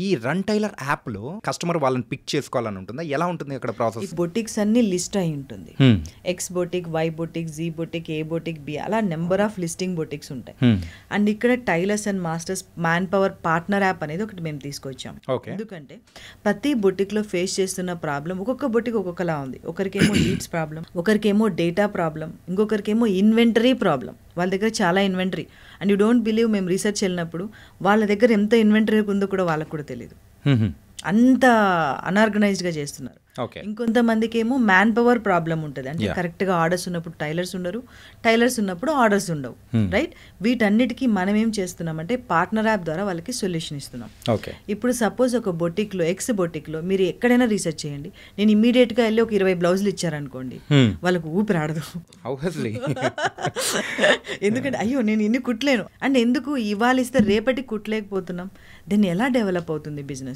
ఈ run tailor యాప్లో customer వాళ్ళని పిక్ చేసుకోవాలని ఉంటుందా? ఎలా ఉంటుంది అక్కడ ప్రాసెస్? బొటిక్స్ అన్ని లిస్ట్ అయి ఉంటుంది. X boutique, Y boutique, Z boutique, A boutique, B, అలా నెంబర్ ఆఫ్ లిస్టింగ్ బొటిక్స్ ఉంటాయి. అండ్ ఇక్కడ tailors and masters manpower partner app అనేది ఒకటి మేము తీసుకొచ్చాం. ఎందుకంటే ప్రతి బొటిక్ లో ఫేస్ చేస్తున్న ప్రాబ్లం ఒక్కొక్క బొటిక్ ఒక్కొక్కలా ఉంది. ఒకరికేమో లీడ్స్ ప్రాబ్లం, ఒకరికేమో డేటా ప్రాబ్లం, ఇంకొకరికేమో ఇన్వెంటరీ ప్రాబ్లం. వాళ్ళ దగ్గర చాలా inventory, and you don't believe, మేము రీసెర్చ్ వెళ్ళినప్పుడు వాళ్ళ దగ్గర ఎంత ఇన్వెంటరీ ఉందో కూడా వాళ్ళకు కూడా తెలియదు. అంత అన్ఆర్గనైజ్డ్గా చేస్తున్నారు. ఇంకొంతమందికి ఏమో మ్యాన్ పవర్ ప్రాబ్లం ఉంటుంది. అంటే కరెక్ట్గా ఆర్డర్స్ ఉన్నప్పుడు టైలర్స్ ఉండరు, టైలర్స్ ఉన్నప్పుడు ఆర్డర్స్ ఉండవు. రైట్? వీటన్నిటికీ మనం ఏం చేస్తున్నామంటే పార్ట్నర్ యాప్ ద్వారా వాళ్ళకి సొల్యూషన్ ఇస్తున్నాం. ఇప్పుడు సపోజ్ ఒక బొటిక్లో, ఎక్స్ బొటిక్లో మీరు ఎక్కడైనా రీసెర్చ్ చేయండి, నేను ఇమీడియట్గా వెళ్ళి ఒక 20 బ్లౌజులు ఇచ్చారనుకోండి, వాళ్ళకు ఊపిరాడదు. ఎందుకంటే అయ్యో నేను ఇన్ని కుట్టలేను. అండ్ ఎందుకు ఇవాళ ఇస్తే రేపటి కుట్టలేకపోతున్నాం, దీన్ని ఎలా డెవలప్ అవుతుంది బిజినెస్?